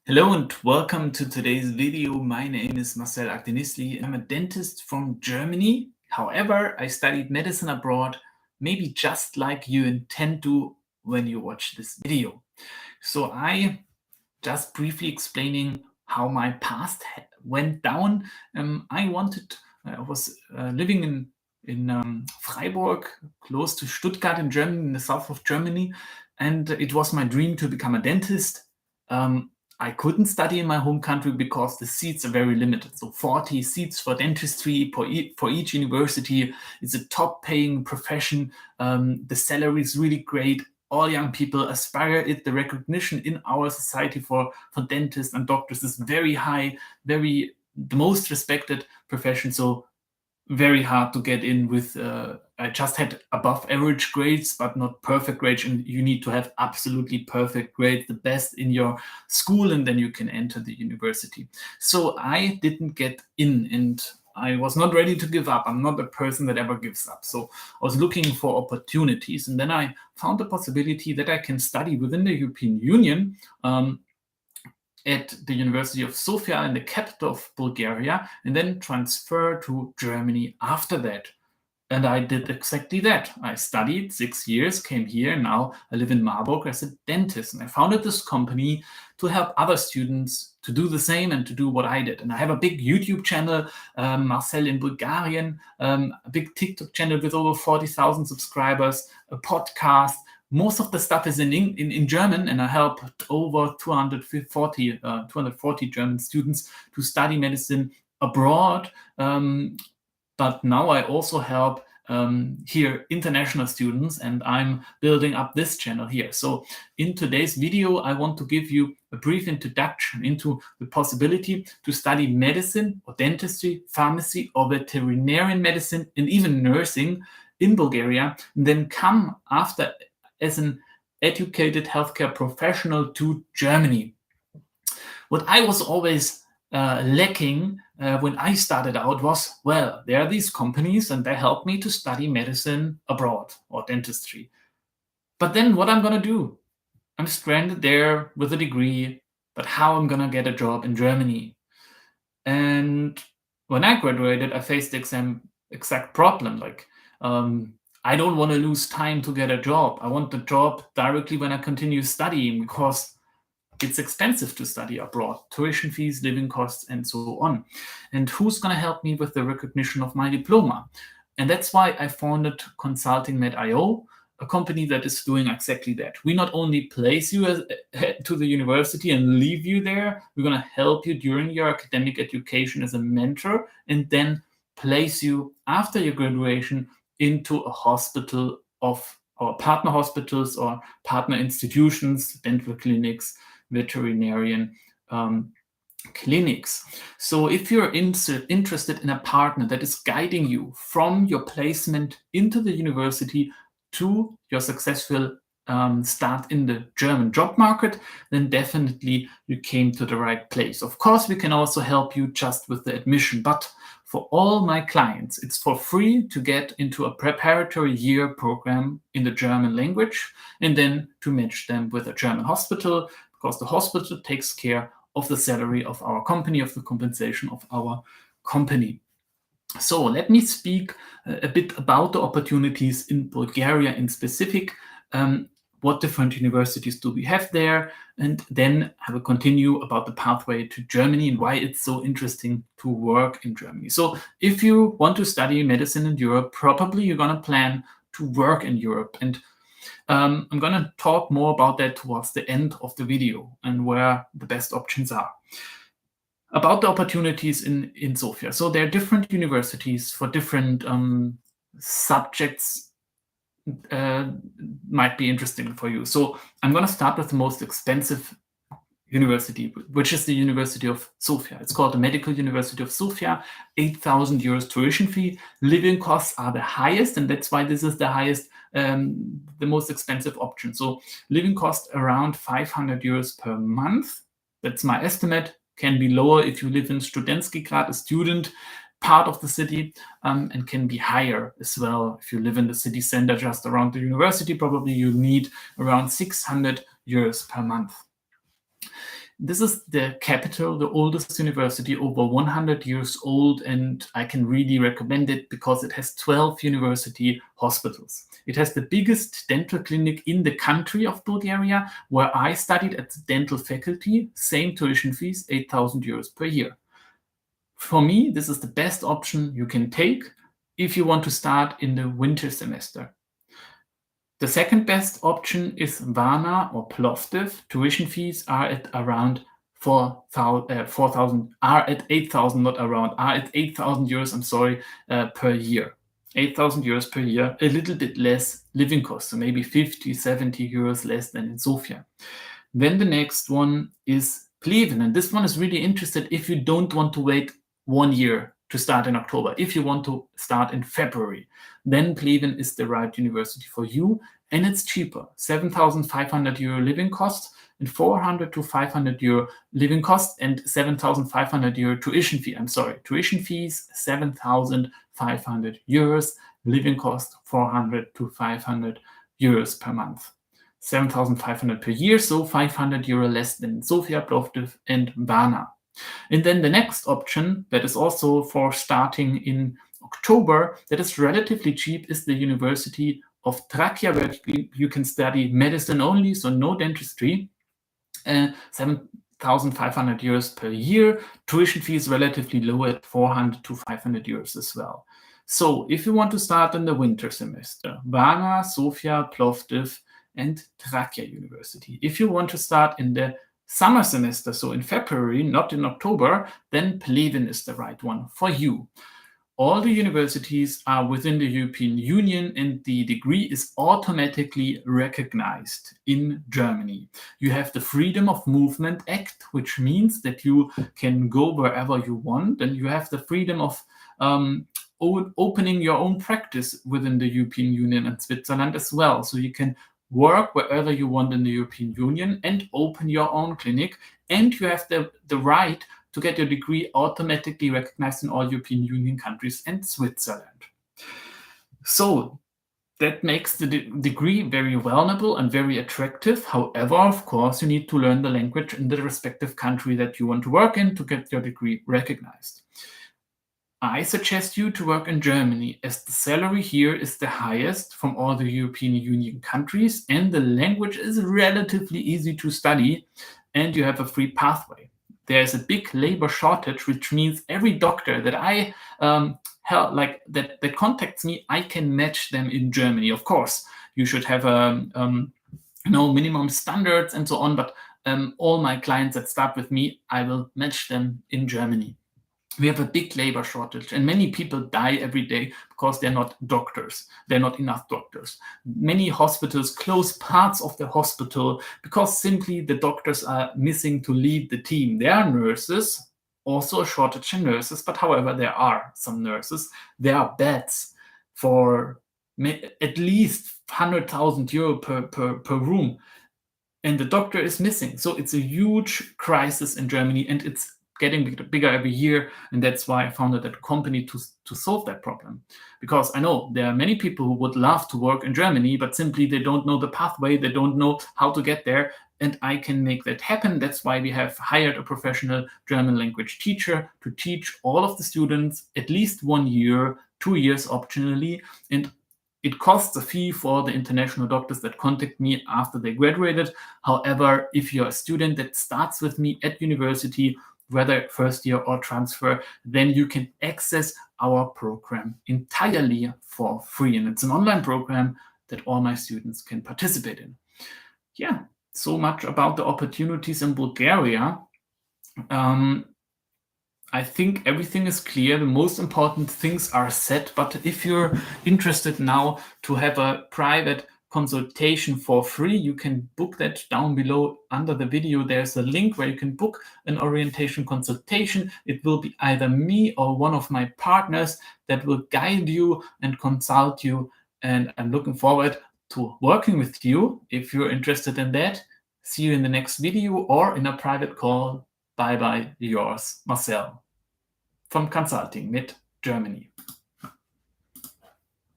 Hello and welcome to today's video. My name is Marcel Agdenisli. I'm a dentist from Germany. However, I studied medicine abroad, maybe just like you intend to when you watch this video. So I just briefly explaining how my past went down. I was living in Freiburg, close to Stuttgart in Germany, in the south of Germany, and it was my dream to become a dentist. I couldn't study in my home country because the seats are very limited. So 40 seats for dentistry for each university. It's a top paying profession. The salary is really great. All young people aspire it. The recognition in our society for dentists and doctors is very high, the most respected profession. So very hard to get in with. I just had above average grades, but not perfect grades. And you need to have absolutely perfect grades, the best in your school, and then you can enter the university. So I didn't get in, and I was not ready to give up. I'm not a person that ever gives up. So I was looking for opportunities, and then I found the possibility that I can study within the European Union. At the University of Sofia in the capital of Bulgaria, and then transfer to Germany after that. And I did exactly that. I studied 6 years, came here, and now I live in Marburg as a dentist. And I founded this company to help other students to do the same and to do what I did. And I have a big YouTube channel, Marcel in Bulgarian, a big TikTok channel with over 40,000 subscribers, a podcast. Most of the stuff is in German, and I helped over 240 German students to study medicine abroad. But now I also help here international students, and I'm building up this channel here. So in today's video, I want to give you a brief introduction into the possibility to study medicine or dentistry, pharmacy or veterinarian medicine, and even nursing in Bulgaria, and then come after as an educated healthcare professional to Germany. What I was always lacking when I started out was, well, there are these companies and they help me to study medicine abroad or dentistry. But then what I'm going to do? I'm stranded there with a degree, but how I'm going to get a job in Germany? And when I graduated, I faced the exact problem. Like, I don't want to lose time to get a job. I want the job directly when I continue studying, because it's expensive to study abroad, tuition fees, living costs, and so on. And who's going to help me with the recognition of my diploma? And that's why I founded consulting.io, a company that is doing exactly that. We not only place you to the university and leave you there, we're going to help you during your academic education as a mentor, and then place you after your graduation into a hospital of our partner hospitals or partner institutions, dental clinics, veterinarian clinics. So if you're interested in a partner that is guiding you from your placement into the university to your successful start in the German job market, then definitely you came to the right place. Of course, we can also help you just with the admission, but for all my clients, it's for free to get into a preparatory year program in the German language, and then to match them with a German hospital, because the hospital takes care of the salary of our company, of the compensation of our company. So let me speak a bit about the opportunities in Bulgaria in specific. What different universities do we have there? And then I will continue about the pathway to Germany and why it's so interesting to work in Germany. So if you want to study medicine in Europe, probably you're going to plan to work in Europe. And I'm going to talk more about that towards the end of the video and where the best options are. About the opportunities in Sofia. So there are different universities for different subjects might be interesting for you. So I'm going to start with the most expensive university, which is the University of Sofia. It's called the Medical University of Sofia, 8,000 euros tuition fee. Living costs are the highest, and that's why this is the highest, the most expensive option. So living cost around 500 euros per month. That's my estimate. Can be lower if you live in Studentsky Grad, a student part of the city, and can be higher as well. If you live in the city center just around the university, probably you need around 600 euros per month. This is the capital, the oldest university, over 100 years old, and I can really recommend it because it has 12 university hospitals. It has the biggest dental clinic in the country of Bulgaria, where I studied at the dental faculty, same tuition fees, 8,000 euros per year. For me, this is the best option you can take if you want to start in the winter semester. The second best option is Varna or Plovdiv. Tuition fees are at around 4,000, are at 8,000, not around, are at 8,000 euros, I'm sorry, per year. 8,000 euros per year, a little bit less living costs, so maybe 50, 70 euros less than in Sofia. Then the next one is Pleven, and this one is really interested if you don't want to wait 1 year to start in October. If you want to start in February, then Pleven is the right university for you, and it's cheaper. 7,500 euro living cost and 400 to 500 euro living cost and 7,500 euro tuition fee. I'm sorry, tuition fees 7,500 euros, living cost 400 to 500 euros per month. 7,500 per year, so 500 euro less than Sofia, Plovdiv, and Varna. And then the next option that is also for starting in October, that is relatively cheap, is the University of Trakia, where you can study medicine only, so no dentistry. 7,500 euros per year. Tuition fee is relatively low at 400 to 500 euros as well. So if you want to start in the winter semester, Varna, Sofia, Plovdiv, and Trakia University. If you want to start in the summer semester, so in February, not in October, then Pleven is the right one for you. All the universities are within the European Union, and the degree is automatically recognized in Germany. You have the Freedom of Movement Act, which means that you can go wherever you want, and you have the freedom of opening your own practice within the European Union and Switzerland as well. So you can work wherever you want in the European Union and open your own clinic, and you have the right to get your degree automatically recognized in all European Union countries and Switzerland. So that makes the degree very valuable and very attractive. However, of course, you need to learn the language in the respective country that you want to work in to get your degree recognized. I suggest you to work in Germany, as the salary here is the highest from all the European Union countries, and the language is relatively easy to study, and you have a free pathway. There's a big labor shortage, which means every doctor that I that contacts me, I can match them in Germany. Of course, you should have minimum standards and so on, but all my clients that start with me, I will match them in Germany. We have a big labor shortage, and many people die every day because they're not doctors. They're not enough doctors. Many hospitals close parts of the hospital because simply the doctors are missing to lead the team. There are nurses, also a shortage in nurses, but however, there are some nurses. There are beds for at least 100,000 euro per room, and the doctor is missing. So it's a huge crisis in Germany, and it's getting bigger every year, and that's why I founded that company to solve that problem. Because I know there are many people who would love to work in Germany, but simply they don't know the pathway, they don't know how to get there, and I can make that happen. That's why we have hired a professional German language teacher to teach all of the students at least 1 year, 2 years optionally, and it costs a fee for the international doctors that contact me after they graduated. However, if you're a student that starts with me at university, whether first year or transfer, then you can access our program entirely for free. And it's an online program that all my students can participate in. Yeah, so much about the opportunities in Bulgaria. I think everything is clear. The most important things are set. But if you're interested now to have a private consultation for free, you can book that down below under the video. There's a link where you can book an orientation consultation. It will be either me or one of my partners that will guide you and consult you. And I'm looking forward to working with you if you're interested in that. See you in the next video or in a private call. Bye bye, yours, Marcel from Consulting mit Germany.